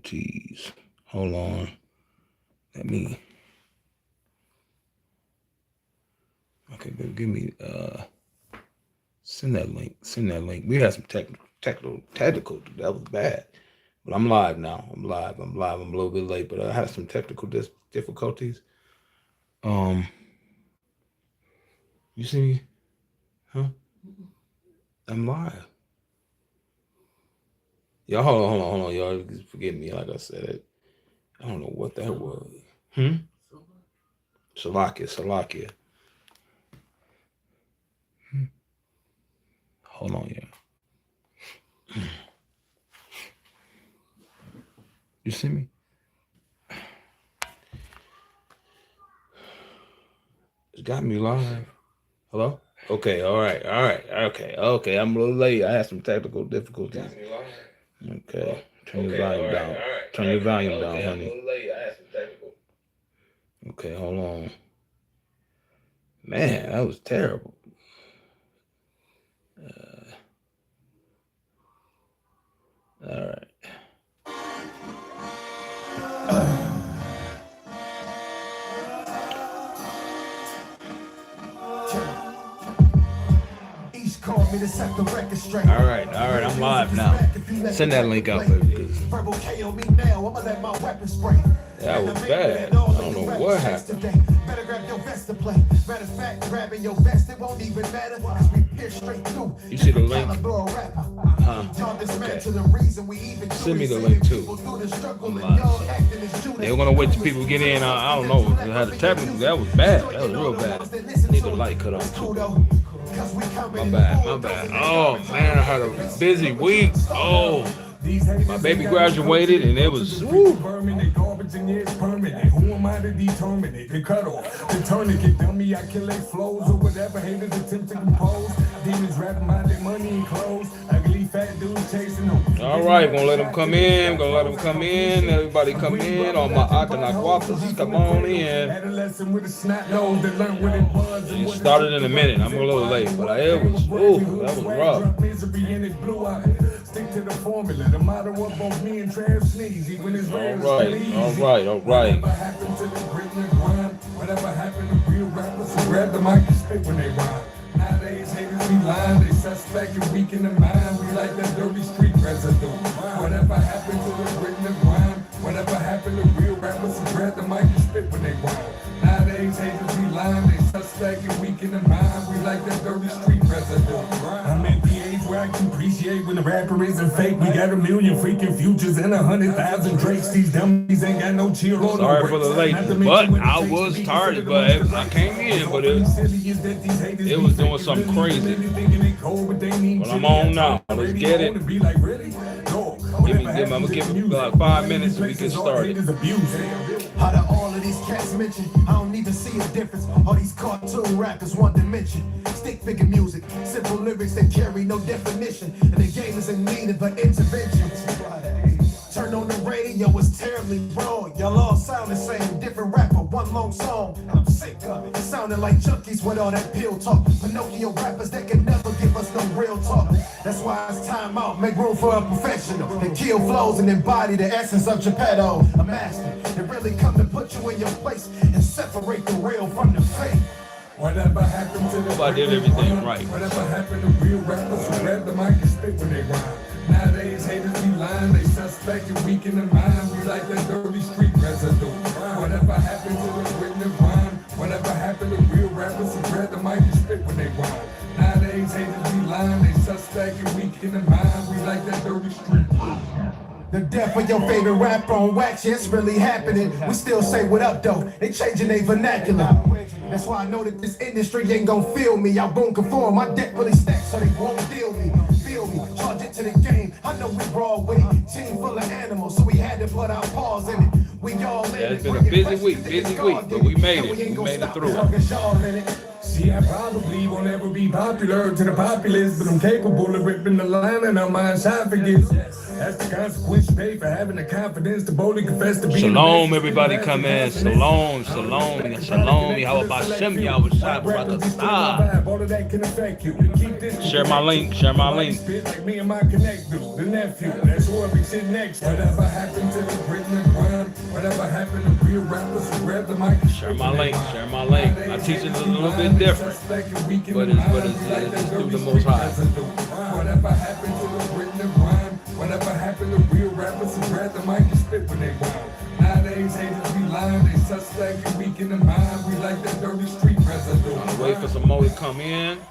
difficulties. Hold on. Let me. Okay, baby, give me. Send that link. Send that link. We had some technical. That was bad. But I'm live now. I'm live. I'm a little bit late, but I had some technical difficulties. You see me? Huh? I'm live. Y'all, hold on. Y'all forgive me. Like I said, I don't know what that was. Salakia. Hold on, yeah. You see me? It's got me live. Hello? Okay, all right. Okay. I'm a little late. I had some technical difficulties. Okay. Turn your volume down. Turn your volume down, honey. Okay, hold on. Man, that was terrible. All right. All right, I'm live now. Send that link out, baby. That was bad. I don't know what happened. Better grab your vest to play. Matter of fact, grabbing your vest, it won't even matter. Cause we pierce straight through. You see the link? Okay. Send me the link too. They were gonna wait till people get in. I don't know. How the technical, that was bad. That was real bad. Need the light cut off too. My bad. Oh man, I had a busy week. Oh, my baby graduated and it was. Woo. Who am I to determine it? The cutoff, the tourniquet, dummy, I kill their flows or whatever haters attempt to compose. Demons rapping about their money and clothes. Ugly fat dudes chasing them. All right, gonna let them come in. Everybody come in. All my Akanaquapas, come on in. Adolescent with a snot nose that learned what it was. It started in a minute. I'm a little late, but it was. Ooh, that was rough. Stick to the formula. The motto of both me and Trav Sneeze. Even his all right. Whatever happened to the written rhyme? Whatever happened to real rappers who grab the mic and spit when they rhyme? Nowadays, haters be lying. They suspect and weak in the mind. We like that dirty street residue. Whatever happened to the written rhyme? Whatever happened to real rappers who grab the mic and spit when they rhyme? Nowadays, haters be lying. They suspect and weak in the mind. We like that dirty street residue. I'm at the age where I can appreciate when the rapper isn't fake. We got a million freaking futures and 100,000 Drakes. These dummies ain't got no chill on. Sorry for the late, but I was tired. But I came in, but it was doing something crazy. But I'm on now. Let's get it. I'm gonna give it like 5 minutes so we get started. Out of all of these cats mentioned, I don't even see a difference. All these cartoon rappers one dimension. Stick figure music, simple lyrics that carry no definition. And the game is in need of an intervention. Turn on the radio, it's terribly wrong. Y'all all sound the same, different rapper, one long song. I'm sick of it. Sounding like junkies with all that pill talk. Pinocchio rappers that can never give us no real talk. That's why it's time out. Make room for a professional and kill flows and embody the essence of Geppetto. A master that really come to put you in your place and separate the real from the fake. Whatever happened to the I did everything right. Whatever happened to real rappers who grab the mic and spit when they rhyme? Nowadays, haters be lying. They suspect and weak in the mind. We like that dirty street residue. Whatever happened to the written rhyme? Whatever happened to real rappers who grab the mic and spit when they rhyme? Nowadays, haters be lying. They suspect and weak in the mind. We like that dirty street residue. The death of your favorite rapper on wax, yeah, it's really happening. We still say what up though, they changing their vernacular. That's why I know that this industry ain't gon' feel me. Y'all won't conform, my debt really stacked so they won't deal me. Feel me, charge it to the game. I know we raw with it, team full of animals, so we had to put our paws in it. We all in it. It's been a busy week, but we made it. We made it through. See, I probably won't ever be popular to the populace, but I'm capable of ripping the line and on my esophagus. That's the consequence you pay for having the confidence to boldly confess to be. Shalom, everybody come in. Shalom. How about Shem Yahweh brother? Share my link. Like me and my connect the nephew. That's who I be sitting next to. Whatever happened to the Share my link. Share my link. My teaching is a little bit different, but it's through the Most High. Whatever happened to the written rhyme? Whatever happened to real rappers who grab the mic and spit when they rhyme? Nowadays haters be lying, they suspect and weak in the mind. We like that dirty street residue. Trying to wait for some more to come in.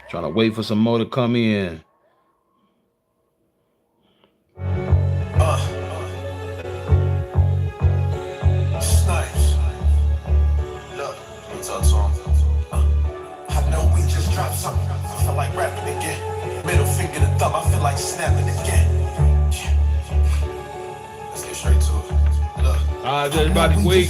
Trying to wait for some more to come in. Snipes. Look, let me talk to him. I know we just dropped something. I feel like rapping again. Middle finger to thumb, I feel like snapping again. Let's get straight to it. Look. Everybody week.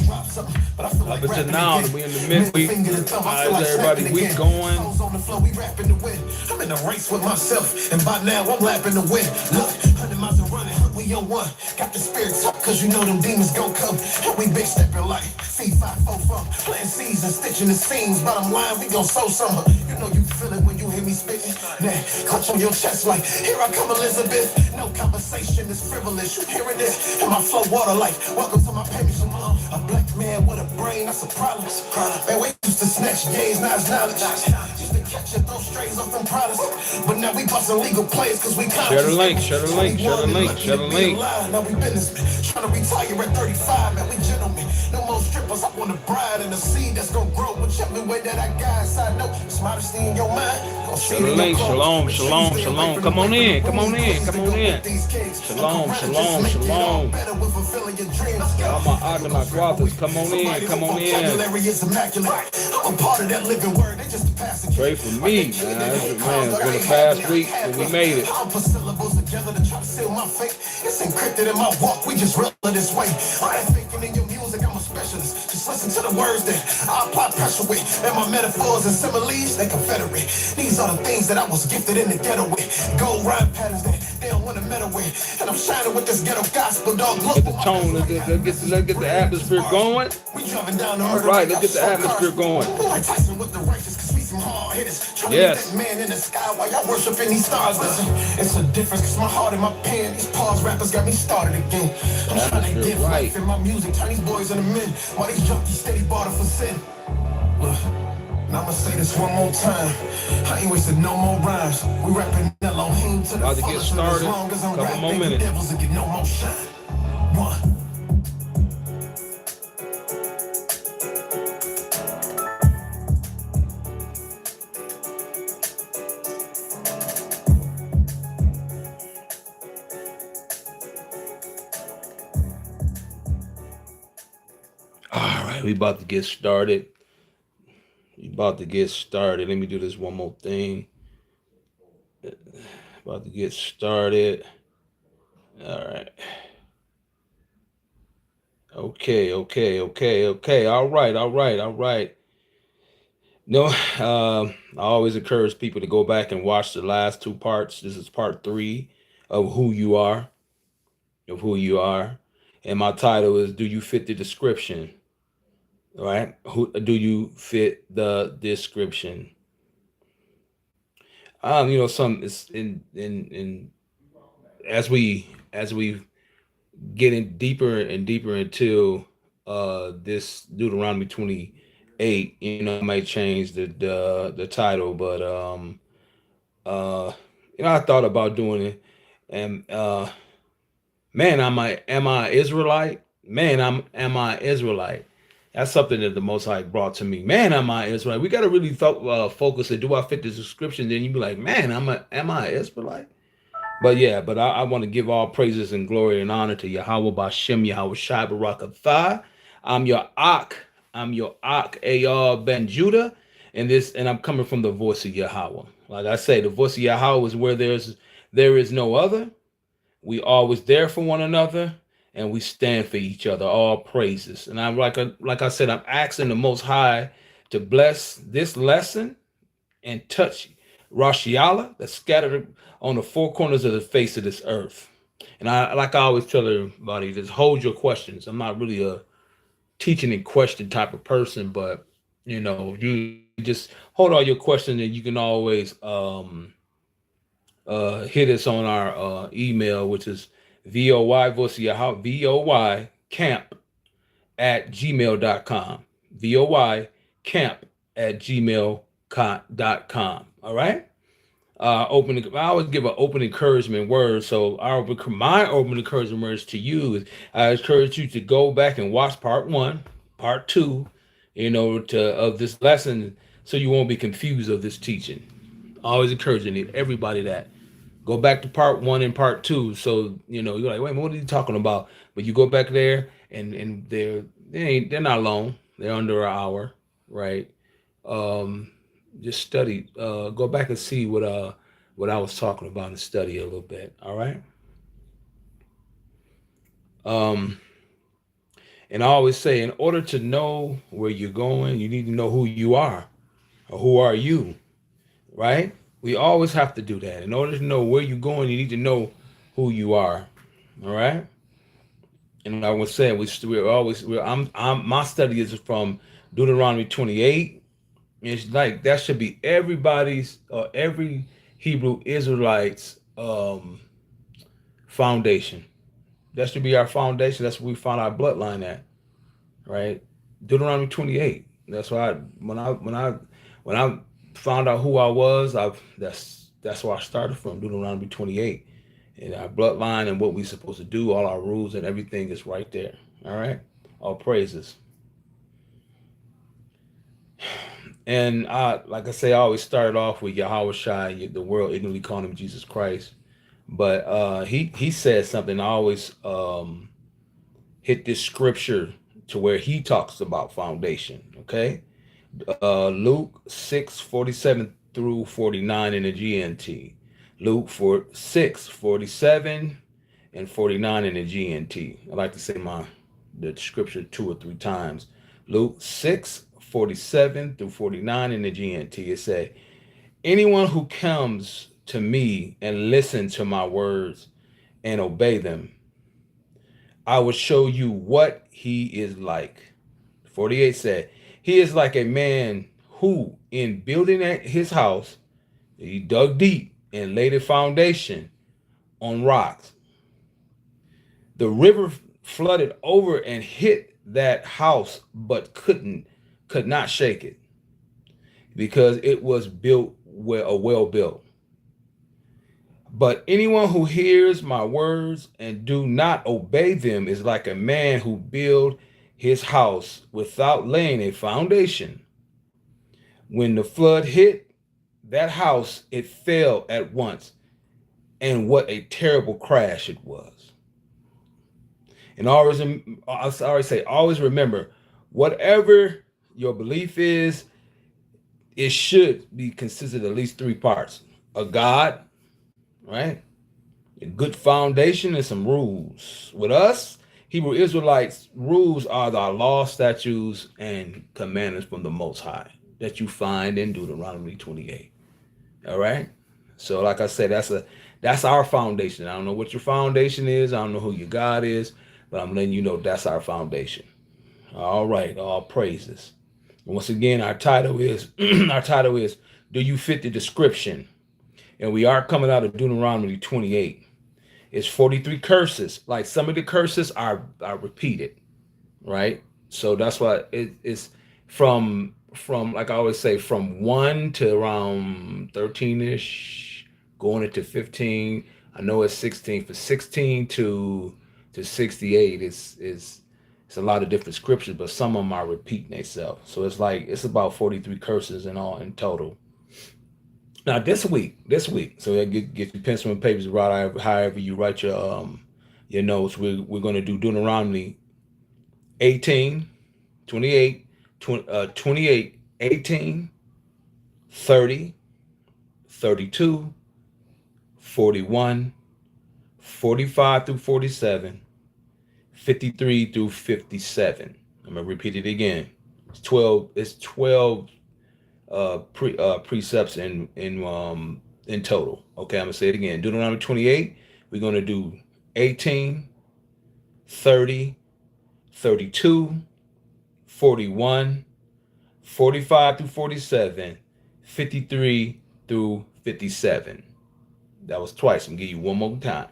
Up until now, we in the midweek. How's everybody week going? I'm in a race with myself, and by now I'm lapping the win. Look, 100 miles and running, we on one. Got the spirit up, cause you know them demons gon' come. And we big stepping like C544, playing C's and stitching the seams. Bottom line, we gon' sow some. You know you feel it when you hear me spitting. Nah, clutch on your chest like, here I come Elizabeth. No conversation is frivolous, you hearing this? And my flow water like, welcome to my payment. A black man with a brain, that's a problem. Man, we used to snatch gays, now it's knowledge. Used to catch and throw strays off them products. But now we busting legal plays cause we conscious. Share the link, share the link, share the link, share the link. Now we businessmen, trying to retire at 35, man, we gentlemen. No more strippers, I want a bride and a seed that's gonna grow whichever way that I got. So I know it's modesty in your mind. Share the link, shalom, shalom, shalom. Come on in, come on in, come on in. Shalom, shalom, shalom. All my Agama brothers, come on in, come on in. Pray for me, man. It's been a fast week, but we made it. It's encrypted in my walk, we just roll it this way. I ain't thinking in your music, I'm a specialist. Just listen to the words that I apply pressure with. And my metaphors and similes, they confederate. These are the things that I was gifted in the ghetto with. Gold rhyme patterns that they don't want to meddle with. And I'm shining with this ghetto gospel, dog. Get the tone, let's get the atmosphere going. All right, let's get the atmosphere going. Yes. Man in the sky while y'all worshiping these stars. Listen, it's a difference cause my heart in my pen. These pause rappers got me started again. I'm trying to give life in my music, turn these boys into men. While these junkies steady barter for sin. Look, now I'ma say this one more time. I ain't wasting no more rhymes. We rapping Elohim to the about to get started. As long as I'm Couple more rapping, minutes. devils will get no more shine. One. We about to get started. Let me do this one more thing. About to get started. All right. Okay. All right. No, I always encourage people to go back and watch the last two parts. This is part 3 of who you are. And my title is, Do You Fit the Description? All right. Who do you fit the description? Some is in as we getting deeper and deeper into this Deuteronomy 28, I might change the title, but I thought about doing it, and man, am I Israelite? Man, am I Israelite? That's something that the Most High brought to me. Man, am I Israelite? We got to really focus on, do I fit the description? Then you be like, man, am I Israelite? But yeah, I want to give all praises and glory and honor to Yahweh Bashem, Yahweh Shai Barak Atah. I'm your Ak, Ayah Ben Judah, and I'm coming from the voice of Yahweh. Like I say, the voice of Yahweh is where there is no other. We always there for one another, and we stand for each other. All praises. And I'm like I said, I'm asking the Most High to bless this lesson and touch Rashiala that's scattered on the four corners of the face of this earth. And I always tell everybody, just hold your questions. I'm not really a teaching and question type of person, but you just hold all your questions, and you can always hit us on our email, which is VOY camp at gmail.com. VOY camp at gmail.com. All right. I always give an open encouragement word. So my open encouragement words to you is I encourage you to go back and watch part 1, part 2, of this lesson, so you won't be confused of this teaching. Always encouraging everybody that go back to part 1 and part 2. So you're like, wait, what are you talking about? But you go back there, and they're not long. They're under an hour, right? Just study. Go back and see what I was talking about and study a little bit. All right. And I always say, in order to know where you're going, you need to know who you are, or who are you, right? We always have to do that. In order to know where you're going, you need to know who you are. All right. And I was saying, my study is from Deuteronomy 28. It's like that should be everybody's, every Hebrew Israelite's foundation. That should be our foundation. That's where we found our bloodline at, right? Deuteronomy 28. That's why when I found out who I was, that's where I started from, Deuteronomy 28. And our bloodline and what we're supposed to do, all our rules and everything is right there. All right. All praises. And like I say, I always started off with Yahweh Shai, the world ignorantly calling him Jesus Christ. But he said something. I always hit this scripture to where he talks about foundation. Okay. Luke 6:47 through 49 in the GNT. Luke 6:47 and 49 in the GNT. I like to say the scripture 2 or 3 times. Luke 6:47 through 49 in the GNT. It said, anyone who comes to me and listen to my words and obey them, I will show you what he is like. 48 said, he is like a man who, in building his house, he dug deep and laid a foundation on rocks. The river flooded over and hit that house, but could not shake it, because it was built well built. But anyone who hears my words and do not obey them is like a man who built his house without laying a foundation. When the flood hit that house, it fell at once, and what a terrible crash it was. And always remember, whatever your belief is, it should be consisted of at least 3 parts: a God, right? A good foundation and some rules. With us, Hebrew Israelites, rules are the law, statutes, and commandments from the Most High that you find in Deuteronomy 28. All right. So like I said, that's our foundation. I don't know what your foundation is. I don't know who your God is, but I'm letting you know that's our foundation. All right. All praises. Once again, our title is Do You Fit the Description? And we are coming out of Deuteronomy 28. It's 43 curses. Like some of the curses are repeated, right? So that's why it's from like I always say, from 1 to around 13-ish, going into 15. I know it's 16. For 16 to 68 it's a lot of different scriptures, but some of them are repeating themselves. So it's about 43 curses in total. Now this week, so get your pencil and papers, right? However you write your notes. We're going to do Deuteronomy 18, 28, 28, 18, 30, 32, 41, 45 through 47, 53 through 57. I'm gonna repeat it again. It's 12. It's 12 precepts in total. Okay, I'm gonna say it again. Deuteronomy 28. We're gonna do 18, 30, 32, 41, 45 through 47, 53 through 57. That was twice. I'm gonna give you one more time.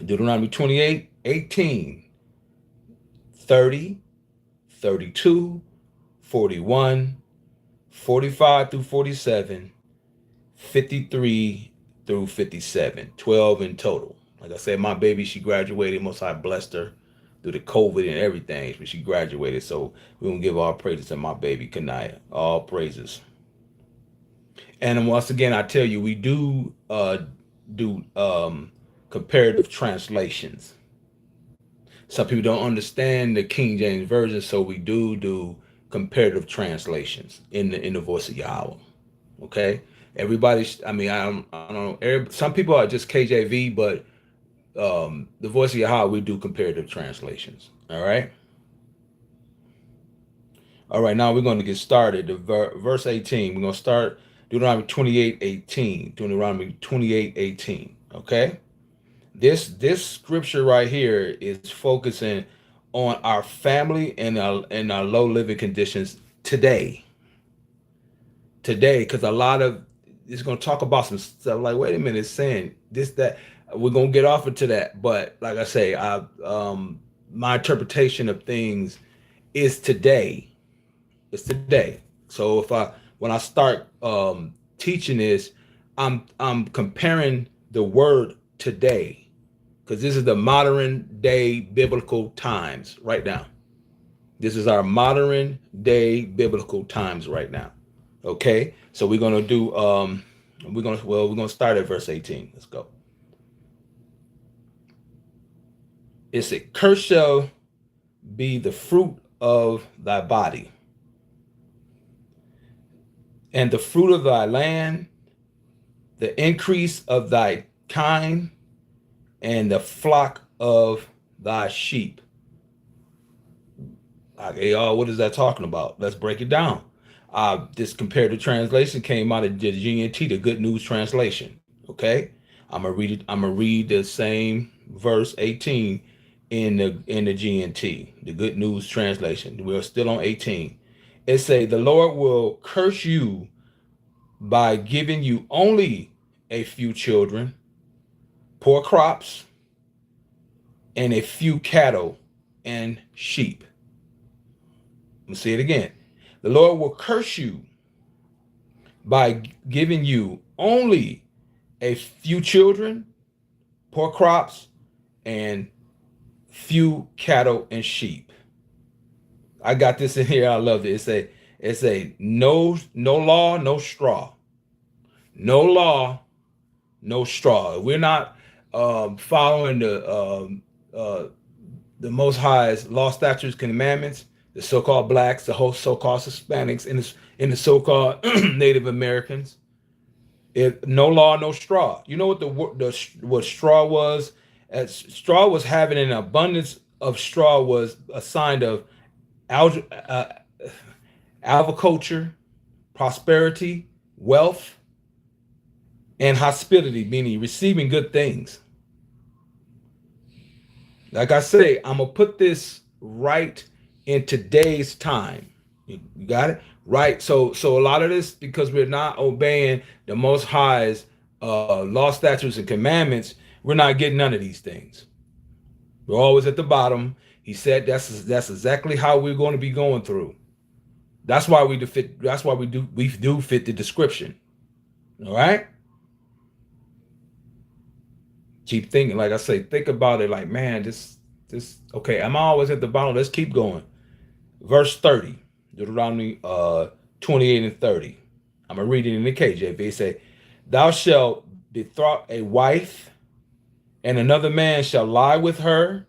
Deuteronomy 28, 18, 30, 32, 41, 45 through 47, 53 through 57, 12 in total. Like I said, my baby, she graduated. Most High blessed her through the COVID and everything, but she graduated. So we're going to give all praises to my baby, Kanaya. All praises. And once again, I tell you, we do comparative translations. Some people don't understand the King James Version, so we do comparative translations in the voice of Yahweh. Okay, everybody. I mean, I don't know. Some people are just KJV, but the voice of Yahweh, we do comparative translations. All right. All right. Now we're going to get started. Verse 18. We're going to start Deuteronomy 28:18. Deuteronomy 28:18. Okay. This scripture right here is focusing on our family and our low living conditions today. Because a lot of it's going to talk about some stuff like, wait a minute, it's saying this, that. We're going to get off into that, but like I say, my interpretation of things is today. It's today. So when I start teaching this, I'm comparing the word today, because this is the modern day biblical times right now. This is our modern day biblical times right now. Okay, so we're gonna do we're gonna start at verse 18. Let's go. It said, "Cursed shall be the fruit of thy body, and the fruit of thy land, the increase of thy kind, and the flock of thy sheep." Okay, y'all, what is that talking about? Let's break it down. This comparative translation came out of the GNT, the Good News Translation. Okay, I'm gonna read it. I'm gonna read the same verse 18 in the GNT, the Good News Translation. We're still on 18. It say, "The Lord will curse you by giving you only a few children, poor crops, and a few cattle and sheep." Let me say it again. The Lord will curse you by giving you only a few children, poor crops, and few cattle and sheep. I got this in here. I love it. It's a no law, no straw. No law, no straw. We're not following the Most High's law, statutes, commandments. The so-called blacks, the whole so-called Hispanics, and the so-called Native Americans. No law, no straw. You know what what straw was? As straw was having an abundance of straw was a sign of agriculture, prosperity, wealth, and hospitality, meaning receiving good things. Like I say, I'm gonna put this right in today's time. You got it? Right. So a lot of this, because we're not obeying the Most High's law, statutes, and commandments, we're not getting none of these things. We're always at the bottom. He said that's exactly how we're going to be going through. That's why we do fit the description. All right. Keep thinking, like I say, think about it like, man, this okay, I'm always at the bottom. Let's keep going. Verse 30, Deuteronomy 28 and 30. I'm gonna read it in the KJV. It say, "Thou shalt betroth a wife, and another man shall lie with her.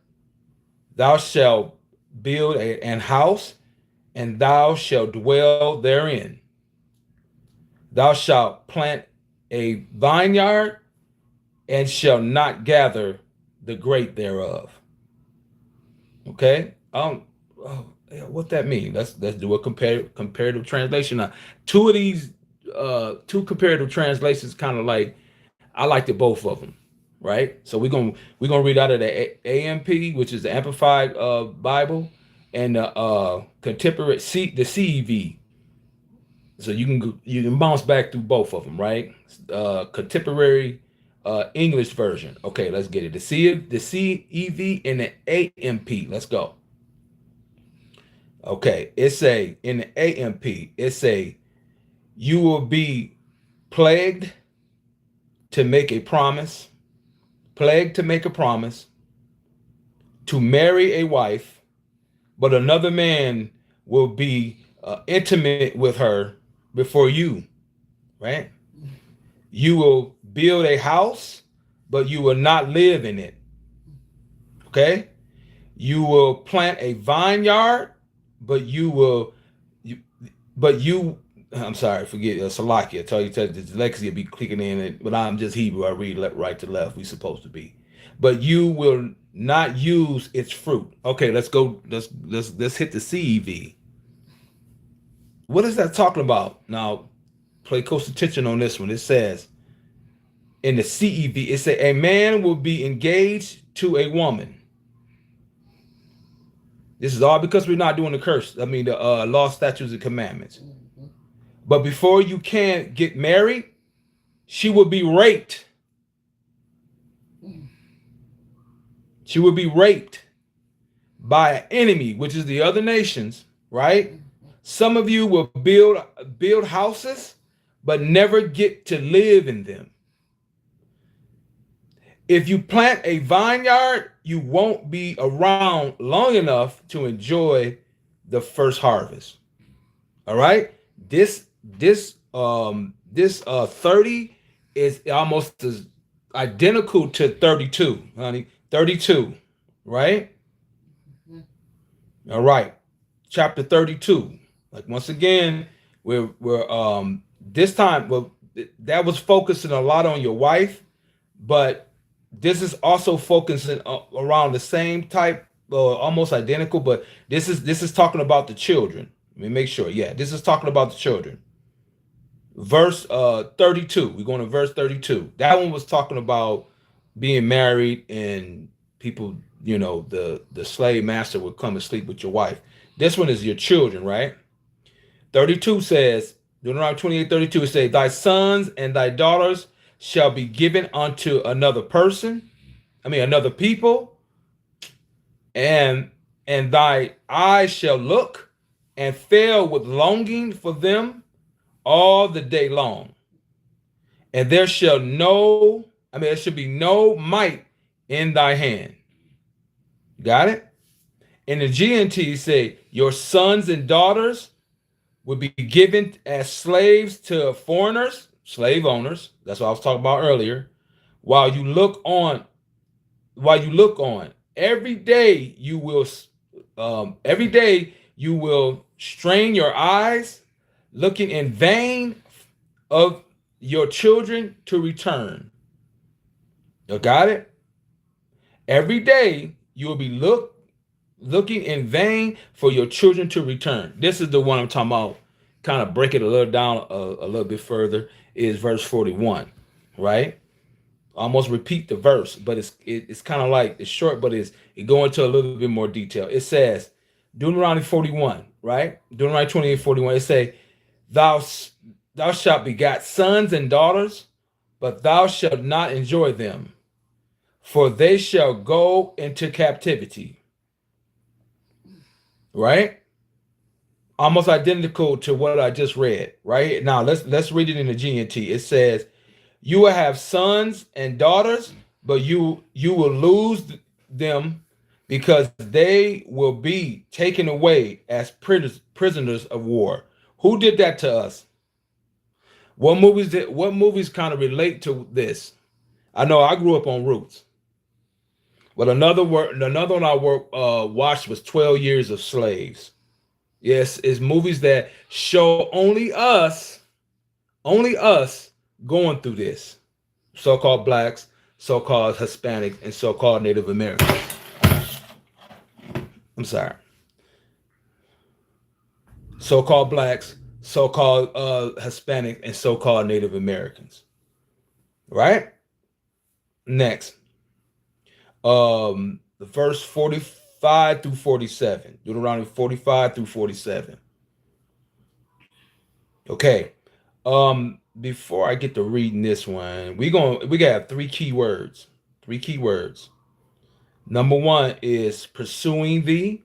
Thou shalt build an house, and thou shalt dwell therein. Thou shalt plant a vineyard, and shall not gather the grape thereof." Okay. What that mean? Let's do a comparative translation. Now, two of these two comparative translations kind of like, I liked it, both of them, right? So we're gonna read out of the AMP, which is the Amplified Bible, and the contemporary the CEV. So you can bounce back through both of them, right? Contemporary English version. Okay, let's get it. The CEV and the AMP. Let's go. Okay, it's a in the AMP, it's a you will be plagued to make a promise, plagued to make a promise, to marry a wife, but another man will be intimate with her before you, right? You will build a house, but you will not live in it. Okay? You will plant a vineyard, but you, but you, I'm sorry, forget Salakia. I tell you, the dyslexia will be clicking in, but I'm just Hebrew. I read right to left. We supposed to be, but you will not use its fruit. Okay, let's go. Let's hit the CEV. What is that talking about? Now, play close attention on this one. It says in the CEV, it says a man will be engaged to a woman. This is all because we're not doing the curse. I mean, the law, statutes, and commandments. But before you can get married, she will be raped. She will be raped by an enemy, which is the other nations, right? Some of you will build houses, but never get to live in them. If you plant a vineyard, you won't be around long enough to enjoy the first harvest. All right? This 30 is almost as identical to 32, honey. 32, right? All right. Chapter 32. Like once again, we're this time well that was focusing a lot on your wife, but this is also focusing around the same type, almost identical, but this is talking about the children. Let me make sure. Yeah, this is talking about the children. Verse 32. We're going to verse 32. That one was talking about being married and people, the slave master would come and sleep with your wife. This one is your children, right? 32 says, Deuteronomy 28:32, it says, thy sons and thy daughters shall be given unto another another people, and thy eyes shall look and fail with longing for them all the day long. And there should be no might in thy hand. Got it? In the GNT say, your sons and daughters will be given as slaves to foreigners, slave owners. That's what I was talking about earlier. While you look on, every day you will strain your eyes, looking in vain of your children to return. You got it? Every day you will be looking in vain for your children to return. This is the one I'm talking about. Kind of break it a little down a little bit further is verse 41, right? Almost repeat the verse, but it's kind of like it's short, but it go into a little bit more detail. It says Deuteronomy 41, right? Deuteronomy 28:41. It say, thou shalt begat sons and daughters, but thou shalt not enjoy them, for they shall go into captivity. Right? Almost identical to what I just read. Right? Now let's read it in the GNT. It says, you will have sons and daughters, but you will lose them because they will be taken away as prisoners of war. Who did that to us? What movies kind of relate to this? I know I grew up on Roots. But another one I watched was 12 Years of Slaves. Yes, it's movies that show only us going through this. So-called blacks, so-called Hispanic, and so-called Native Americans. I'm sorry. So-called blacks, so-called Hispanic, and so-called Native Americans. Right? Next. The verse 45 through 47. Deuteronomy 45 through 47. Okay. Before I get to reading this one, we got three key words. Number one is pursuing thee.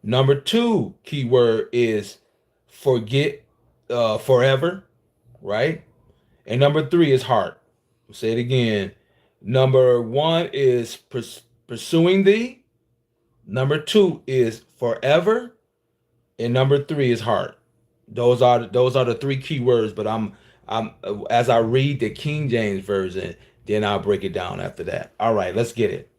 Number two keyword is forget, forever, right? And number three is heart. I'll say it again. Number one is pursuing thee. Number two is forever, and number three is heart. Those are the three key words. But I'm as I read the King James version, then I'll break it down after that. All right, let's get it.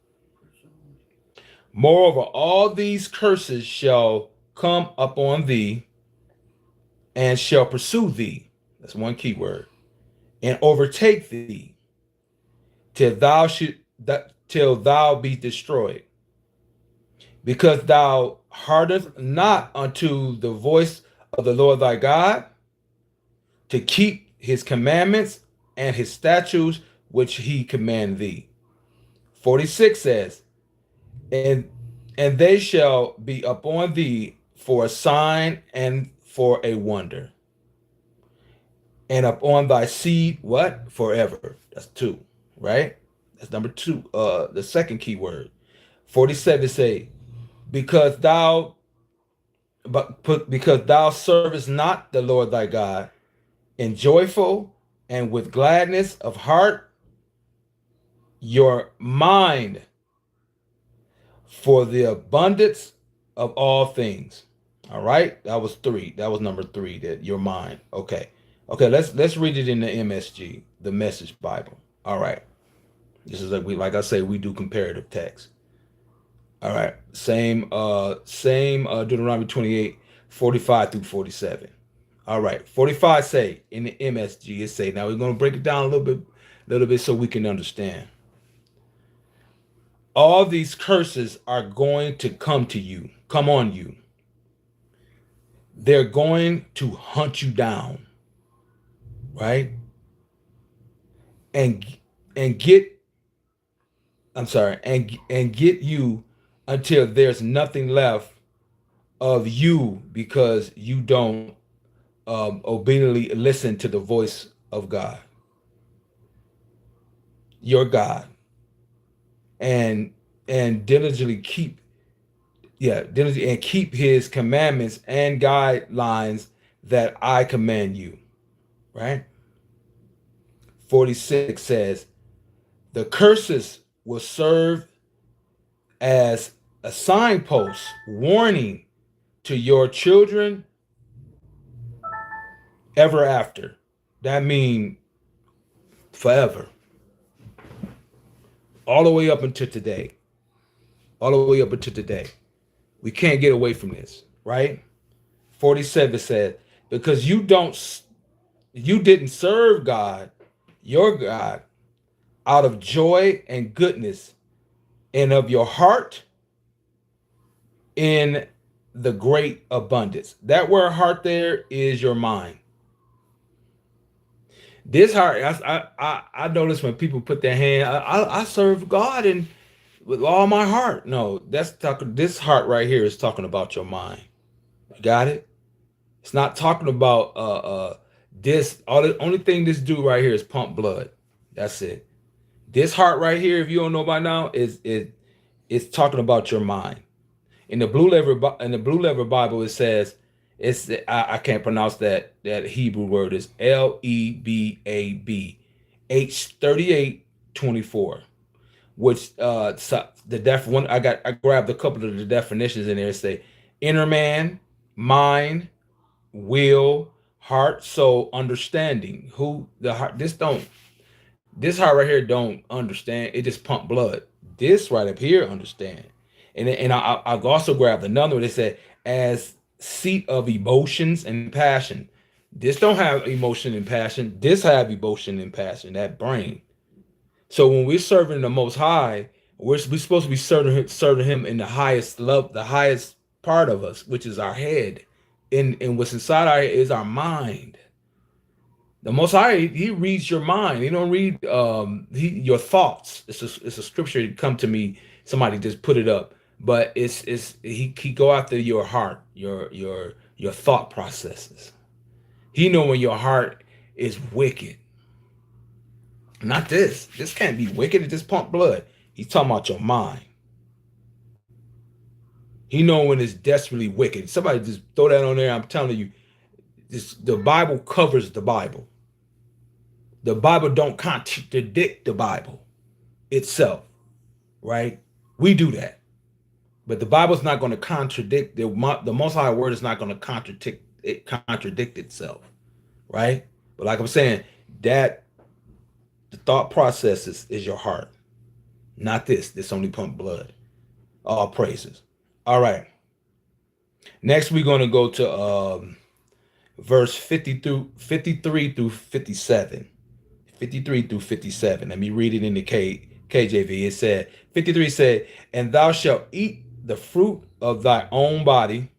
Moreover, all these curses shall come upon thee, and shall pursue thee. That's one key word. And overtake thee, till thou be destroyed, because thou hearkenest not unto the voice of the Lord thy God, to keep his commandments and his statutes which he command thee. 46 says, and they shall be upon thee for a sign and for a wonder, and upon thy seed, what? Forever. That's two, right? That's number two. The second key word. 47 say, because thou servest not the Lord thy God in joyful and with gladness of heart, your mind for the abundance of all things. All right, that was three. That was number three. That your mind. Okay. Let's read it in the MSG, the Message Bible. All right. This is like I say, we do comparative text. All right. Same Deuteronomy 28, 45 through 47. All right. 45 say in the MSG, it say, now we're going to break it down a little bit so we can understand. All these curses are going to come on you. They're going to hunt you down, right? And get you until there's nothing left of you, because you don't obediently listen to the voice of God, your God, and diligently keep his commandments and guidelines that I command you, right? 46 says, the curses will serve as a signpost warning to your children ever after. That means forever. All the way up until today. All the way up until today. We can't get away from this, right? 47 said, because you didn't serve God, your God, out of joy and goodness, and of your heart in the great abundance. That word heart there is your mind. This heart, I notice when people put their hand, I serve God and with all my heart. No, this heart right here is talking about your mind. You got it? It's not talking about this. The only thing this do right here is pump blood. That's it. This heart right here, if you don't know by now, it's talking about your mind. In the Blue Letter Bible, it says, I can't pronounce that Hebrew word, is Lebab H3824, which I grabbed a couple of the definitions in there. Say inner man, mind, will, heart, soul, understanding. This heart right here don't understand. It just pump blood. This right up here understand. And I also grabbed another one that said as seat of emotions and passion. This don't have emotion and passion. This have emotion and passion, that brain. So when we're serving the Most High, we're supposed to be serving Him in the highest love, the highest part of us, which is our head. And what's inside our head is our mind. The Most High, He reads your mind. He don't read your thoughts. It's a scripture that come to me. Somebody just put it up, but he go after your heart, your thought processes. He know when your heart is wicked. Not this. This can't be wicked. It just pump blood. He's talking about your mind. He know when it's desperately wicked. Somebody just throw that on there. I'm telling you, the Bible covers the Bible. The Bible don't contradict the Bible itself, right? We do that. But the Bible's not going to contradict the Most High Word is not going to contradict itself, right? But like I'm saying, that the thought process is your heart, not this. This only pump blood. All praises. All right. Next, we're going to go to verse 53 through 57. 53 through 57. Let me read it in the KJV. It said, 53 said, and thou shalt eat the fruit of thy own body.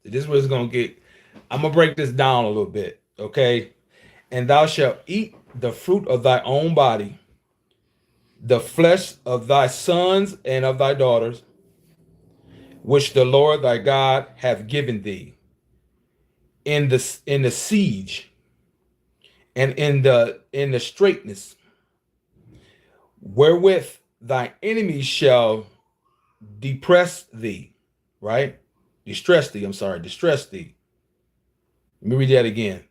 This is what it's going to get. I'm going to break this down a little bit, okay? And thou shalt eat the fruit of thy own body, the flesh of thy sons and of thy daughters, which the Lord thy God hath given thee in the siege and in the straitness, wherewith thy enemies shall distress thee. Let me read that again.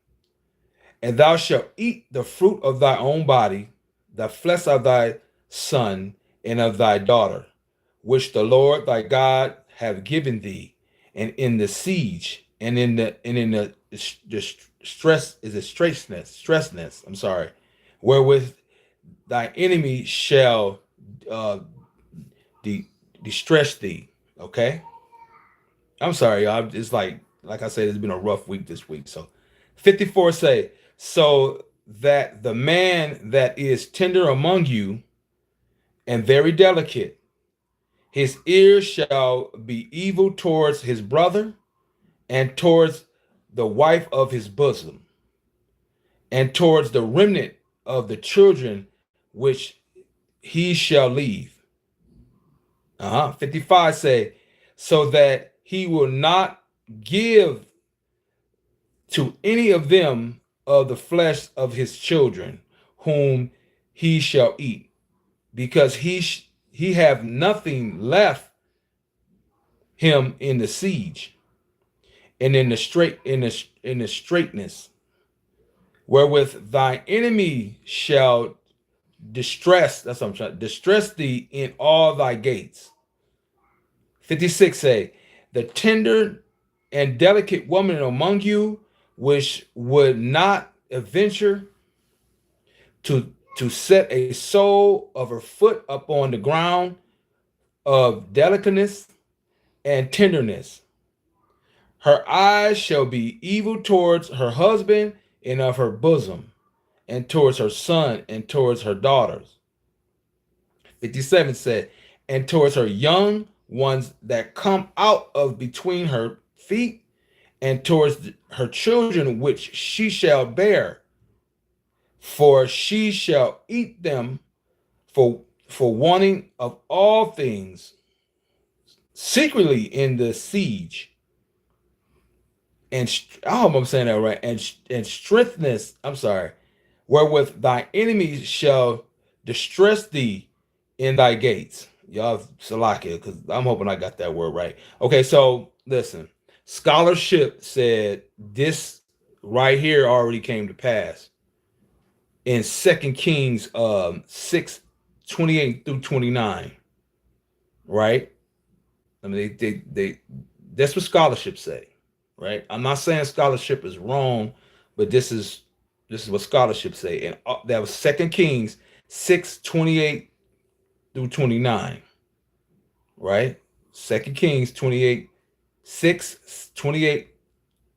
And thou shalt eat the fruit of thy own body, the flesh of thy son and of thy daughter, which the Lord thy God hath given thee, and in the siege, and in the stressness, wherewith thy enemy shall distress thee. Okay. I'm sorry, y'all. It's like I said, it's been a rough week this week. So 54 say, so that the man that is tender among you and very delicate, his ears shall be evil towards his brother and towards the wife of his bosom, and towards the remnant of the children which he shall leave. 55 say, so that he will not give to any of them of the flesh of his children, whom he shall eat, because he have nothing left him in the siege, and in the straitness, wherewith thy enemy shall distress thee in all thy gates. 56 say, the tender and delicate woman among you, which would not adventure to set a sole of her foot upon the ground of delicateness and tenderness. Her eyes shall be evil towards her husband and of her bosom, and towards her son and towards her daughters. 57 said, and towards her young ones that come out of between her feet, and towards her children which she shall bear, for she shall eat them for wanting of all things secretly in the siege. And I hope I'm saying that right. And strengthness, wherewith thy enemies shall distress thee in thy gates. Y'all salakia, because I'm hoping I got that word right. Okay, so listen. Scholarship said this right here already came to pass in 2 Kings 6, 28 through 29. Right? I mean, they that's what scholarship say. Right? I'm not saying scholarship is wrong, but this is what scholarship say. And that was 2 Kings 6, 28 through 29. Right? 2 Kings 6, 28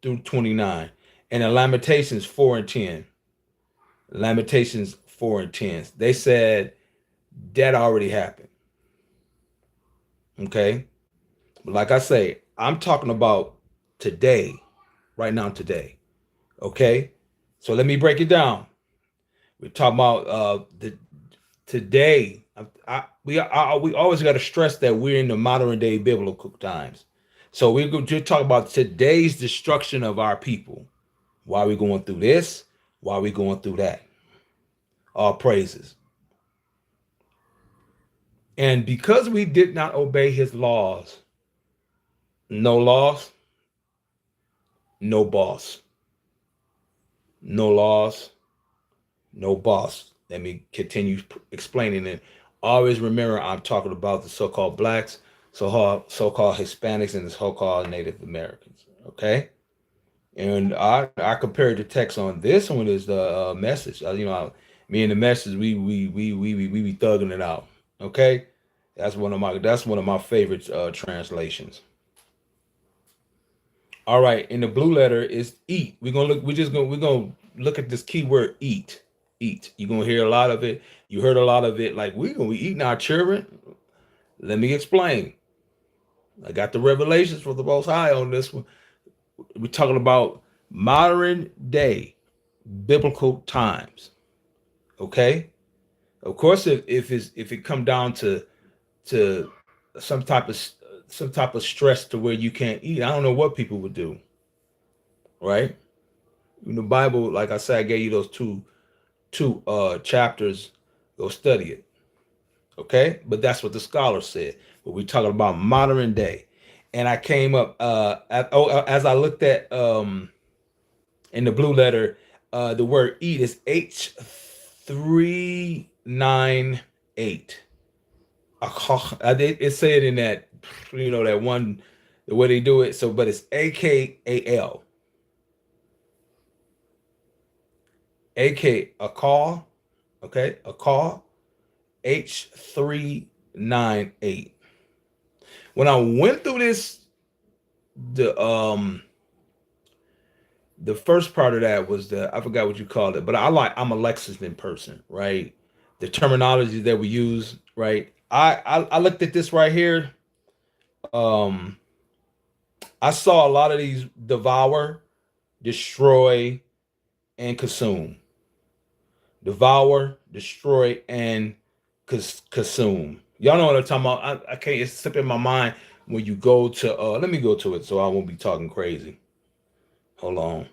through 29. And in Lamentations 4 and 10. Lamentations 4 and 10. They said that already happened. Okay? But like I say, I'm talking about today, right now, today. Okay? So let me break it down. We're talking about today. We always got to stress that we're in the modern day biblical times. So we're going to talk about today's destruction of our people. Why are we going through this? Why are we going through that? All praises. And because we did not obey his laws, No laws, no boss. No laws, no boss. Let me continue explaining it. Always remember, I'm talking about the so-called blacks, so-called Hispanics, and the so-called Native Americans. Okay, and I compared the text on this one is the message. Me and the message, we be thugging it out. Okay, that's one of my favorite translations. All right, in the blue letter is eat. We're gonna look at this keyword eat. Eat. You're gonna hear a lot of it. You heard a lot of it, like we're gonna be eating our children. Let me explain. I got the revelations for the most high on this one. We're talking about modern day biblical times. Okay? Of course, if it come down to some type of some type of stress to where you can't eat, I don't know what people would do, right? In the Bible, like I said, I gave you those two chapters. Go study it, okay? But that's what the scholar said. But we're talking about modern day, and I came up as I looked at in the blue letter, the word eat is H398. It said in that, that one, the way they do it. So, but it's AKAL. AK, a call, okay, a call, H398. When I went through this, the first part of that was I forgot what you called it, but I'm a Lexington person, right? The terminology that we use, right? I looked at this right here. I saw a lot of these devour, destroy, and consume. Devour, destroy, and consume. Y'all know what I'm talking about. I can't. It's slipping my mind when you go to. Let me go to it so I won't be talking crazy. Hold on.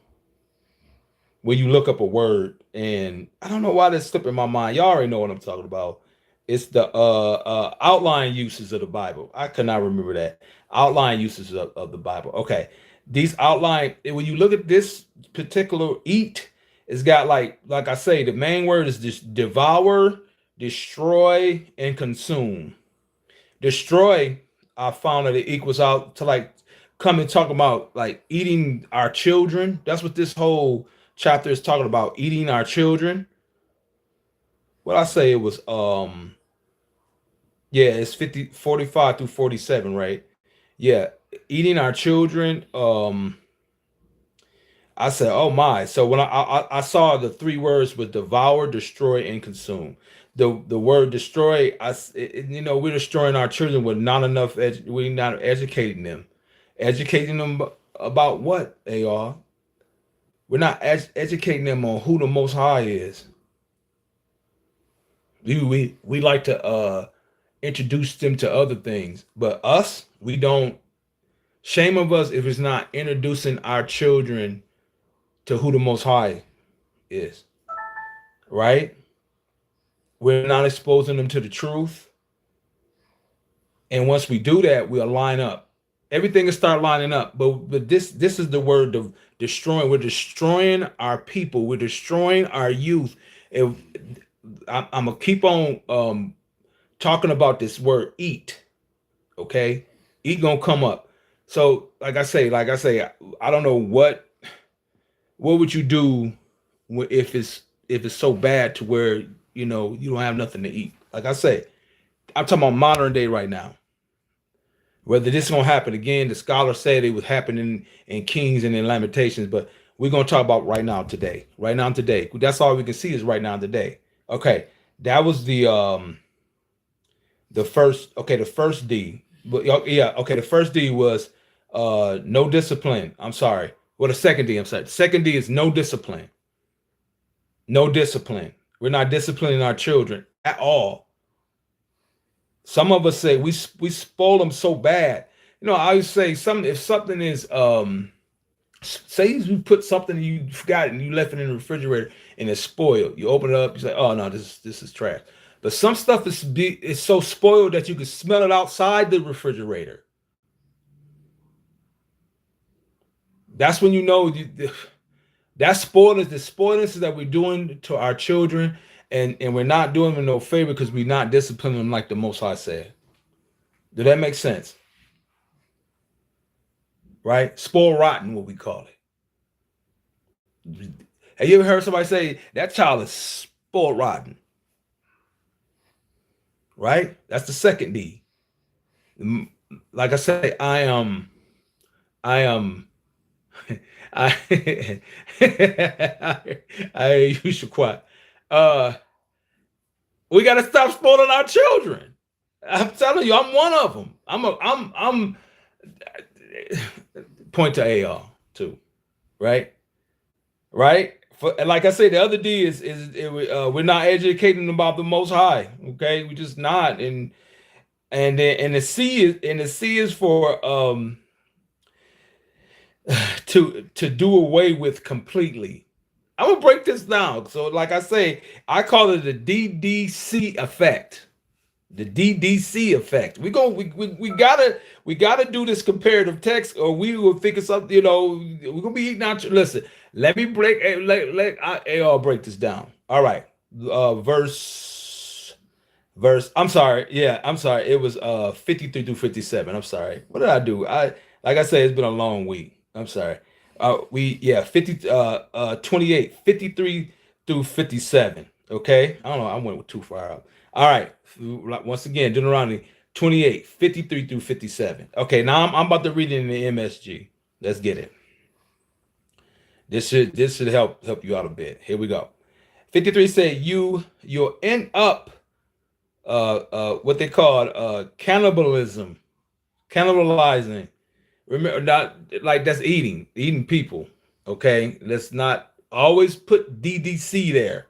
When you look up a word, and I don't know why this slipping my mind. Y'all already know what I'm talking about. It's the outline uses of the Bible. I cannot remember that. Outline uses of the Bible. Okay. These outline, when you look at this particular eat, it's got like I say, the main word is just devour, destroy, and consume. Destroy, I found that it equals out to like come and talk about like eating our children. That's what this whole chapter is talking about, eating our children. What I say it was yeah, it's 45 through 47, right? Yeah, eating our children. I said, oh my. So when I saw the three words with devour, destroy, and consume. The word destroy, we're destroying our children with not enough, we're not educating them. Educating them about what they are. We're not educating them on who the Most High is. We like to introduce them to other things, but us, we don't. Shame of us if it's not introducing our children to who the Most High is, right? We're not exposing them to the truth. And once we do that, we'll line up. Everything will start lining up. But this is the word of destroying. We're destroying our people. We're destroying our youth. I'm gonna keep on talking about this word eat. Okay, eat gonna come up. So like I say, I don't know what would you do if it's so bad to where you don't have nothing to eat. Like I say, I'm talking about modern day right now. Whether this is gonna happen again, the scholar said it was happening in Kings and in Lamentations, but we're gonna talk about right now today. Right now today. That's all we can see is right now today. Okay, that was the first. Okay, the first D. But yeah, okay, the first D was no discipline. I'm sorry. Well, the second D, I'm sorry. The second D is no discipline. No discipline. We're not disciplining our children at all. Some of us say we spoil them so bad. I always say if something is say you put something you forgot and you left it in the refrigerator and it's spoiled. You open it up, you say, oh no, this is trash. But some stuff is so spoiled that you can smell it outside the refrigerator. That's when you know that spoilers, the spoilers that we're doing to our children, and we're not doing them no favor because we're not disciplining them like the Most High said. Does that make sense? Right? Spoil rotten, what we call it. Have you ever heard somebody say that child is spoiled rotten? Right? That's the second D. Like I say, I am I I you should quiet. We gotta stop spoiling our children. I'm telling you, I'm one of them. I'm point to AR too, right? Right? Like I say, the other D is we're not educating about the Most High. Okay, we're just not, and the C is for to do away with completely. I'm gonna break this down. So, like I say, I call it the DDC effect. The DDC effect. We gotta do this comparative text, or we will figure something. We're gonna be eating out. Listen, let me break. Let AR break this down. All right, verse. I'm sorry. Yeah, I'm sorry. It was 53 through 57. I'm sorry. What did I do? Like I said, it's been a long week. I'm sorry. 28, 53 through 57. Okay. I don't know. I went too far out. All right. Once again, Deuteronomy 28, 53 through 57. Okay, now I'm about to read it in the MSG. Let's get it. This should help you out a bit. Here we go. 53 say you'll end up what they call cannibalizing. Remember, not like that's eating people. Okay, let's not always put DDC there.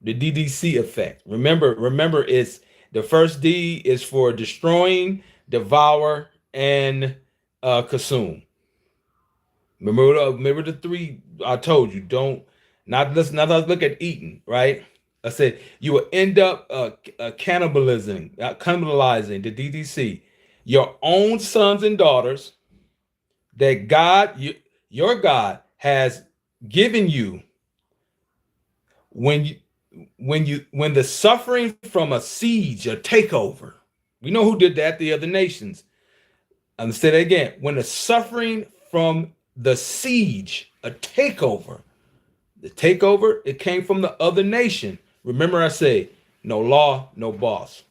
The DDC effect. Remember, it's the first D is for destroying, devour, and consume. Remember the three I told you. Don't not let's look at eating, right? I said you will end up cannibalizing the DDC, your own sons and daughters that your God has given you when the suffering from a siege, a takeover. We know who did that, the other nations. I'm gonna say that again. When the suffering from the siege, a takeover, it came from the other nation. Remember, I say no law, no boss.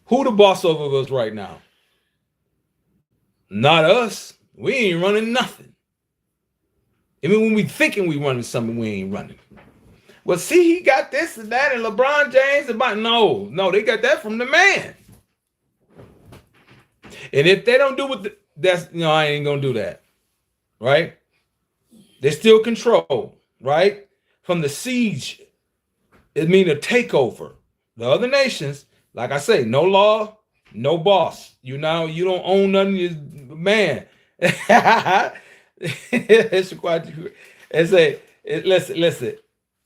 Who the boss over us right now? Not us. We ain't running nothing. Even when we thinking we running something, we ain't running. Well, see, he got this and that, and LeBron James about no, they got that from the man. And if they don't do what that's I ain't gonna do that, right? They still control, right? From the siege, it mean a takeover. The other nations, like I say, no law, no boss. You don't own nothing, you man. It's quite.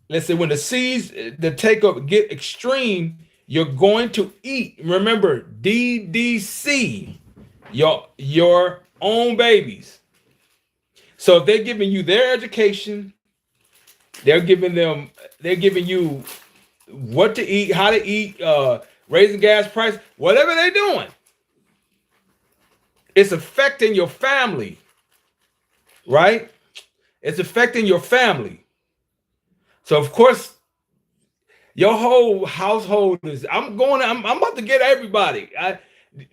Listen. When the siege, the takeover get extreme, you're going to eat. Remember, DDC, your own babies. So if they're giving you their education, they're giving you what to eat, how to eat, raising gas price, whatever they're doing. It's affecting your family, right? It's affecting your family. So of course, your whole household is. I'm about to get everybody.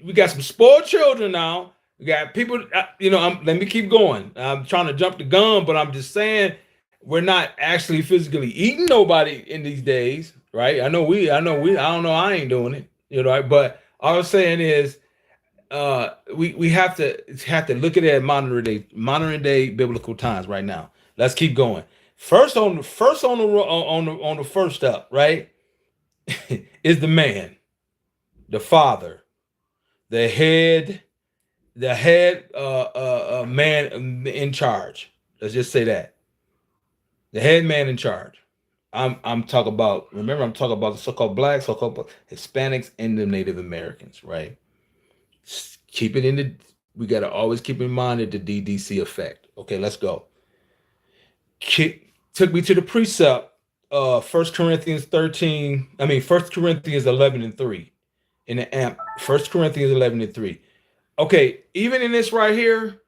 We got some spoiled children now. We got people. Let me keep going. I'm trying to jump the gun, but I'm just saying we're not actually physically eating nobody in these days, right? I don't know. I ain't doing it, right? But all I'm saying is, we have to look at it at modern day biblical times right now. Let's keep going. First on the first up, right, is the man, the father, the head man in charge. Let's just say that. The head man in charge. I'm talking about the so-called blacks, so-called Hispanics, and the Native Americans, right? Keep it in We got to always keep in mind the DDC effect. Okay, let's go. Took me to the precept, 1 Corinthians 13, I mean 1 Corinthians 11 and 3 in the amp, 1 Corinthians 11 and 3. Okay, even in this right here,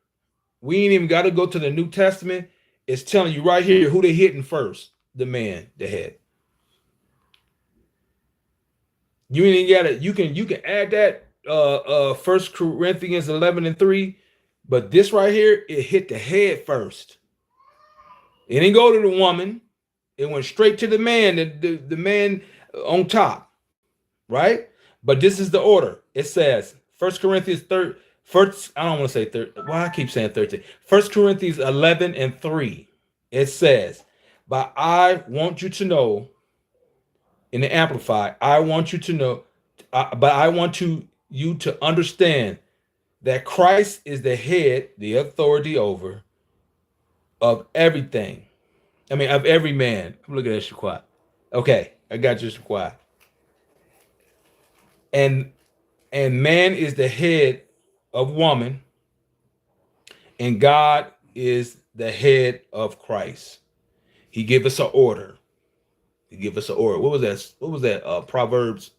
we ain't even got to go to the New Testament. It's telling you right here who they hitting first. The man, the head. You ain't got it. You can add that 1 Corinthians 11 and 3, but this right here, it hit the head first. It didn't go to the woman. It went straight to the man, the man on top, right? But this is the order. It says 1 Corinthians 3, first, I don't want to say 13. Why I keep saying 13. 1 Corinthians 11 and 3. It says, but I want you to know, in the Amplified, I want you to know, but I want you to understand that Christ is the head, the authority over of everything. I mean, of every man. Look at that, Shaquat. Okay, I got you, Shaquat. And man is the head of woman, and God is the head of Christ. He gave us an order. He gave us an order. What was that? What was that? Proverbs.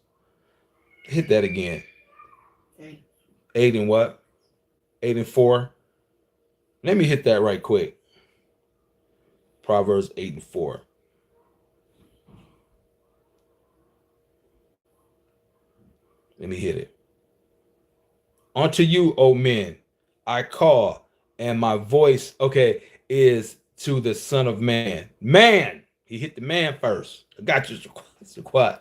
Hit that again. 8 and what? 8 and 4. Let me hit that right quick. Proverbs 8 and 4. Let me hit it. Unto you, O men, I call, and my voice, okay, is to the Son of Man. Man, he hit the man first. I got you, Shaquat.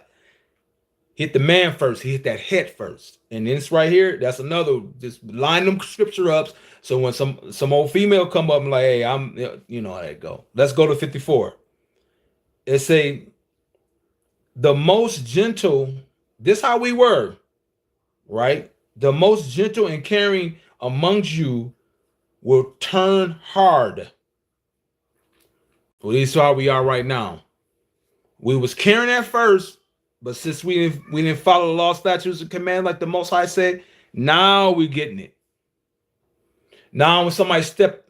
Hit the man first. He hit that head first. And this right here, that's another, just line them scripture up. So when some old female come up and like, hey, I'm, you know how that go. Let's go to 54. It say, the most gentle, this how we were, right? The most gentle and caring amongst you will turn hard. Well, this is how we are right now. We was caring at first, but since we didn't follow the law, statutes, and command like the Most High said, now we getting it. Now when somebody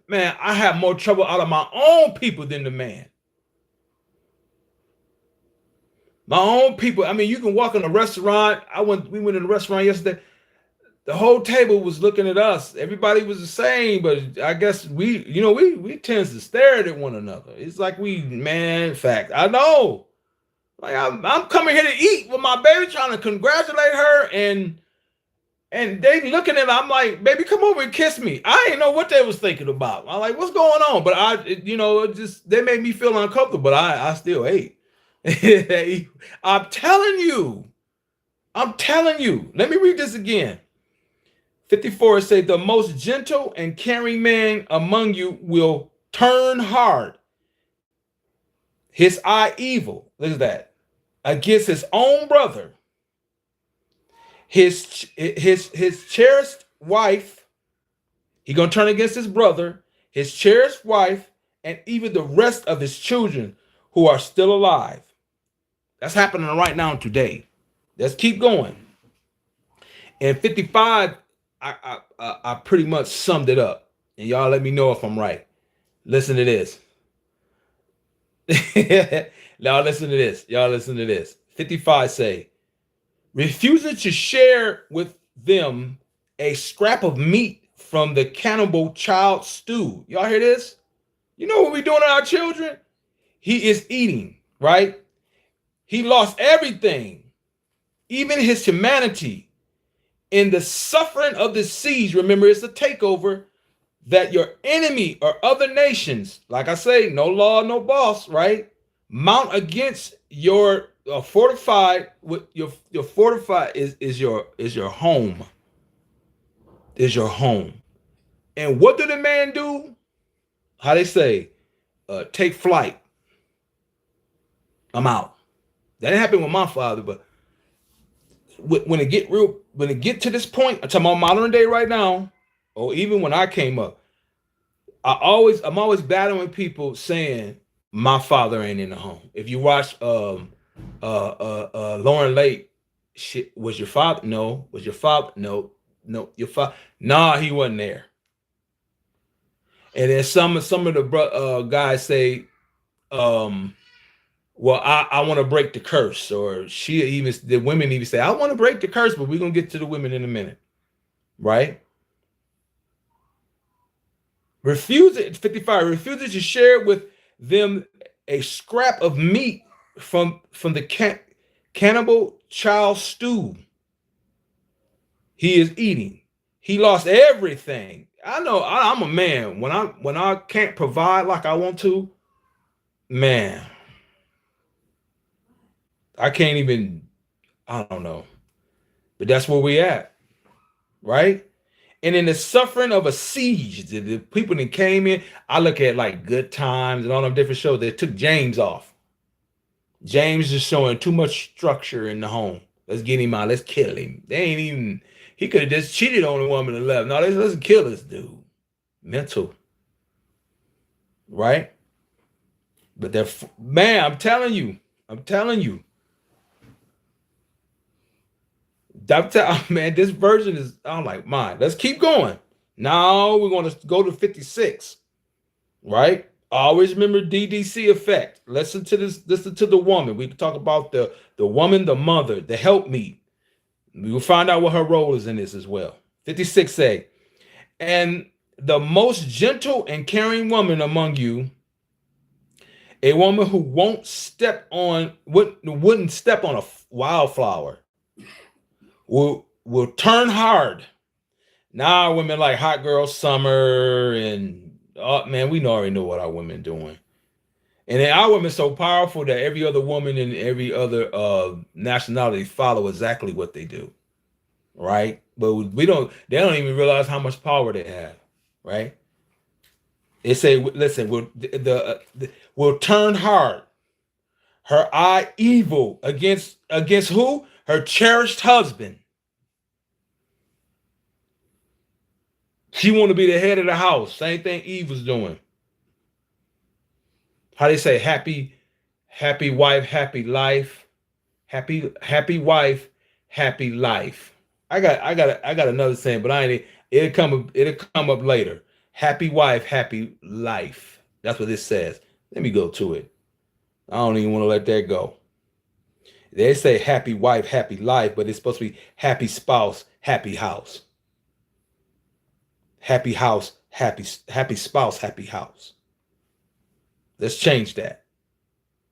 man, I have more trouble out of my own people than the man. My own people. I mean, you can walk in a restaurant. We went in a restaurant yesterday. The whole table was looking at us. Everybody was the same, but I guess we tend to stare at one another. It's like in fact, I know. Like I'm coming here to eat with my baby, trying to congratulate her, and they looking at her. I'm like, baby, come over and kiss me. I didn't know what they was thinking about. I'm like, what's going on? But they made me feel uncomfortable, but I still ate. I'm telling you. Let me read this again. 54 say, the most gentle and caring man among you will turn hard, his eye evil. Look at that. Against his own brother, his cherished wife. He gonna turn against his brother, his cherished wife, and even the rest of his children who are still alive. That's happening right now today. Let's keep going. And 55, I pretty much summed it up, and y'all let me know if I'm right. Listen to this. Y'all listen to this. 55 say, refusing to share with them a scrap of meat from the cannibal child stew. Y'all hear this? You know what we're doing to our children? He is eating, right? He lost everything, even his humanity. In the suffering of the siege, remember, it's a takeover, that your enemy or other nations, like I say, no law, no boss, right? Mount against your fortified. With your fortified is your home. Is your home. And what did the man do? How they say, take flight. I'm out. That didn't happen with my father, but when it get to this point, I'm talking about modern day right now, or even when I came up, I'm always battling people saying my father ain't in the home. If you watch Lauren Lake, shit, was your father? No. Was your father? No. no, your father. Nah, he wasn't there. And then some of the guys say, well, I want to break the curse, or the women even say, I want to break the curse, but we're gonna get to the women in a minute, right? Refuses 55 refuses to share with them a scrap of meat from the cannibal child stew he is eating. He lost everything. I know I'm a man. When I can't provide like I want to, man, I can't even, I don't know. But that's where we at, right? And in the suffering of a siege, the people that came in, I look at like Good Times and all them different shows. They took James off. James is showing too much structure in the home. Let's get him out. Let's kill him. They ain't even, he could have just cheated on a woman and left. No, let's kill this dude. Mental. Right? But they're, man, I'm telling you. Man, this version is, I'm like, mine. Let's keep going. Now we're going to go to 56. Right? Always remember DDC effect. Listen to this. Listen to the woman. We can talk about the woman, the mother, the helpmeet. We will find out what her role is in this as well. 56a. And the most gentle and caring woman among you, a woman who wouldn't step on a wildflower, will turn hard. Now women like Hot Girl Summer and man, we already know what our women doing. And then our women so powerful that every other woman in every other nationality follow exactly what they do. Right? But they don't even realize how much power they have. Right? They say, listen, we'll turn hard. Her eye evil against who? Her cherished husband. She want to be the head of the house. Same thing Eve was doing. How they say, happy wife, happy life. Happy wife, happy life. I got another saying, but it'll come up later. Happy wife, happy life. That's what this says. Let me go to it. I don't even want to let that go. They say happy wife, happy life, but it's supposed to be happy spouse, happy house. Happy house, happy spouse, happy house. Let's change that.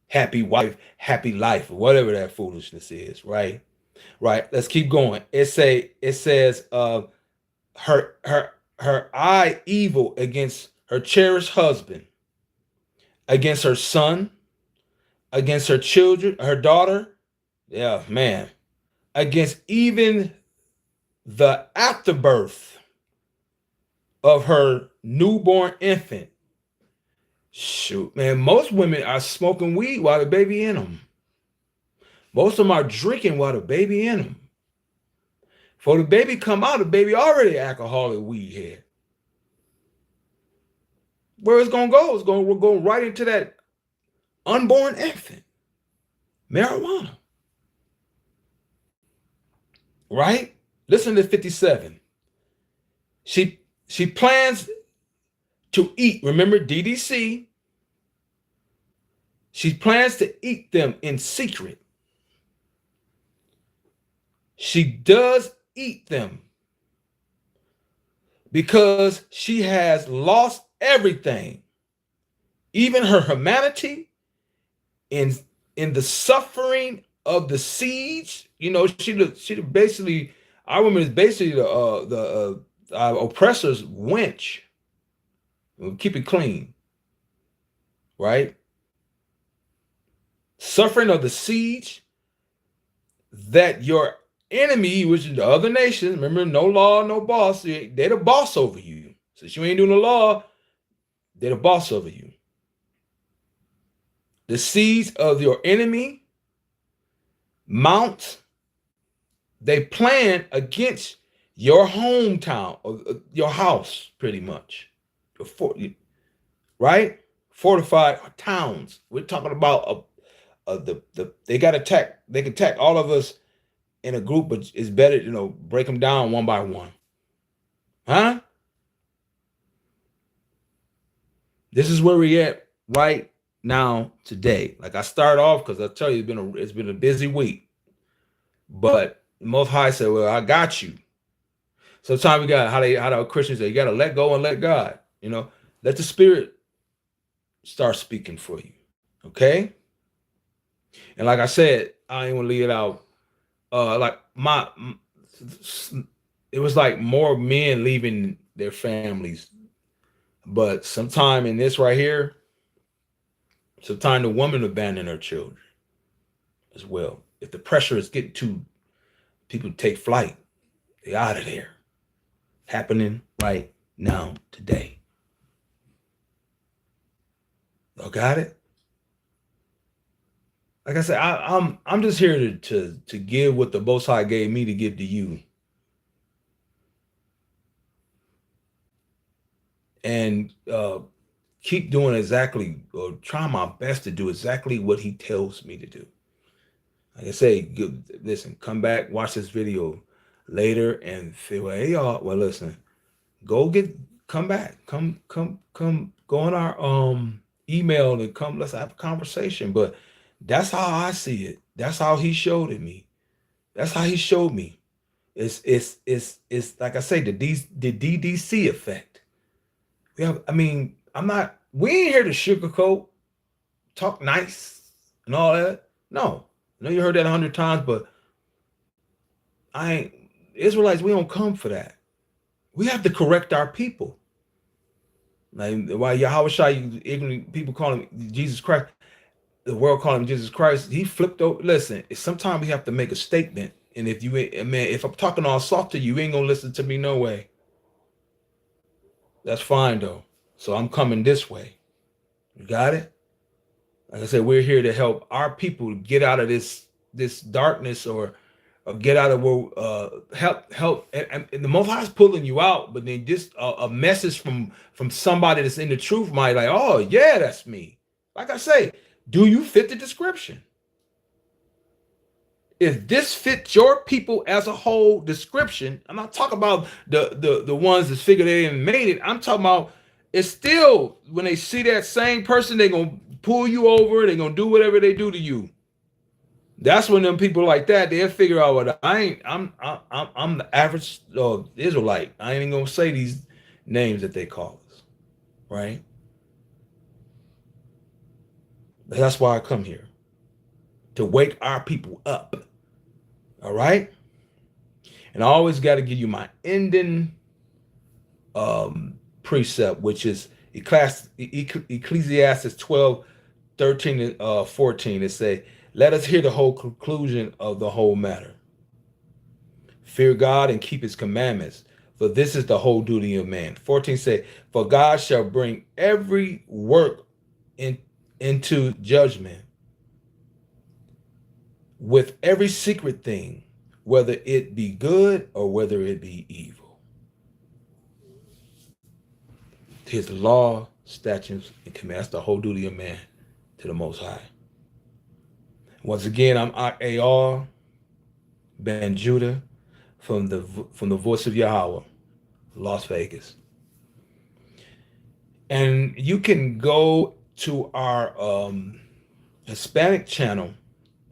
Happy wife, happy life, or whatever that foolishness is, right? Right. Let's keep going. It says her eye evil against her cherished husband, against her son, against her children, her daughter. Yeah, man. Against even the afterbirth of her newborn infant. Shoot, man, most women are smoking weed while the baby in them. Most of them are drinking while the baby in them. For the baby come out, the baby already alcoholic weed head. Where it's gonna go? We're going right into that unborn infant. Marijuana. Right? Listen to 57. She plans to eat. Remember DDC. She plans to eat them in secret. She does eat them because she has lost everything, even her humanity, in the suffering of the siege. You know, she basically, our woman is basically the oppressor's wench. We'll keep it clean, right? Suffering of the siege that your enemy, which is the other nations, remember, no law, no boss, they're the boss over you. Since you ain't doing the law, they're the boss over you. The siege of your enemy mount, they plan against your hometown, or your house, pretty much. Right? Fortified towns. We're talking about they got attack. They can attack all of us in a group, but it's better, break them down one by one. This is where we at right now today. Like I start off because I tell you it's been a busy week, but Most High said, "Well, I got you." Sometimes we got how the Christians say you got to let go and let God. Let the Spirit start speaking for you. Okay. And like I said, I ain't gonna leave it out. Like it was like more men leaving their families, but sometime in this right here, sometime the woman abandoned her children as well. If the pressure is getting too, people take flight. They out of there. Happening right now today. Y'all got it? Like I said, I'm just here to give what the Most High gave me to give to you. And keep doing exactly, or try my best to do exactly what he tells me to do. Like I say, listen, come back, watch this video later and feel, hey y'all, well listen, come back, come go on our email and come, let's have a conversation. But that's how I see it. That's how he showed it me. That's how he showed me. It's like I say, the DDC effect. We ain't here to sugarcoat, talk nice and all that. No. I know you heard that 100 times, but Israelites, we don't come for that. We have to correct our people. Like why Yahweh Shai, ignorant people call him Jesus Christ, the world call him Jesus Christ. He flipped over. Listen, sometimes we have to make a statement. And if I'm talking all soft to you, you ain't gonna listen to me no way. That's fine though. So I'm coming this way. You got it? Like I said, we're here to help our people get out of this darkness, or get out of where help. And the Most High is pulling you out, but then just a message from somebody that's in the truth might like, oh yeah, that's me. Like I say, do you fit the description? If this fits your people as a whole description, I'm not talking about the ones that figured they ain't made it. I'm talking about it's still, when they see that same person, they're gonna pull you over, they're gonna do whatever they do to you. That's when them people like that, they'll figure out what I'm the average Israelite. I ain't even gonna say these names that they call us, right? But that's why I come here, to wake our people up. All right. And I always got to give you my ending precept, which is Ecclesiastes 12, 13, and 14. It say, let us hear the whole conclusion of the whole matter. Fear God and keep his commandments, for this is the whole duty of man. 14 say, for God shall bring every work into judgment with every secret thing, whether it be good or whether it be evil. His law, statutes, and commands, the whole duty of man to the Most High. Once again, I'm Ar Ben Judah from the Voice of Yahweh, Las Vegas. And you can go to our Hispanic channel.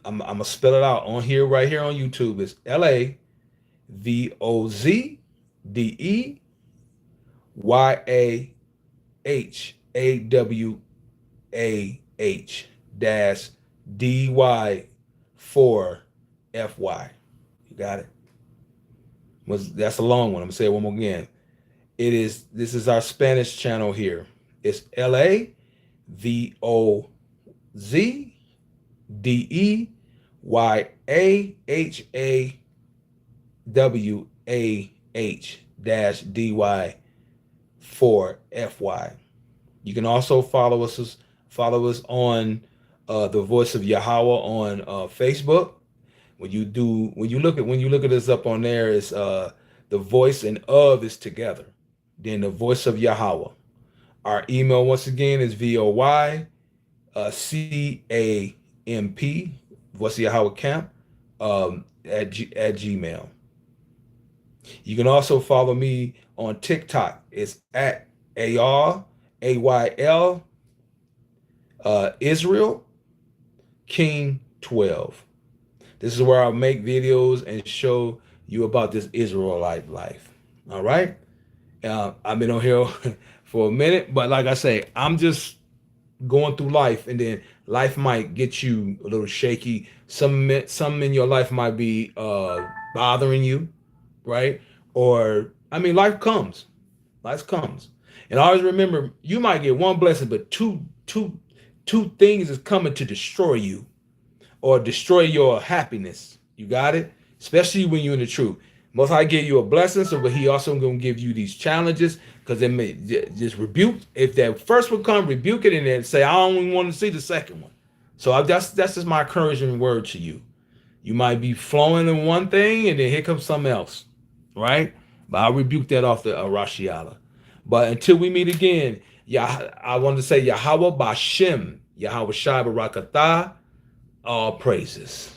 I'm gonna spell it out on here, right here on YouTube. It's LAVOZDEYAHDY4FY. You got it? That's a long one. I'm gonna say it one more again. This is our Spanish channel here. It's LAVOZDEYAHDY4FY. You can also follow us on the Voice of Yahweh on Facebook. When you look at us up on there, it's the voice and of is together. Then the Voice of Yahweh. Our email once again is VOYCAMP, Voice of Yahweh Camp, at Gmail. You can also follow me on TikTok. It's at AR AYL, Israel, King 12. This is where I'll make videos and show you about this Israelite life. All right. I've been on here for a minute, but like I say, I'm just going through life, and then life might get you a little shaky. Some in your life might be bothering you, right? Or I mean, life comes, and always remember, you might get one blessing, but two things is coming to destroy you or destroy your happiness. You got it? Especially when you're in the truth. Most High give you a blessing, so but He also gonna give you these challenges, because it may just rebuke. If that first one come, rebuke it, and then say, I don't even want to see the second one. So that's just my encouraging word to you. You might be flowing in one thing, and then here comes something else, right? But I'll rebuke that off the Rashiala. But until we meet again, I want to say Yahweh Bashem, Yahweh Shai Barakatah, all praises.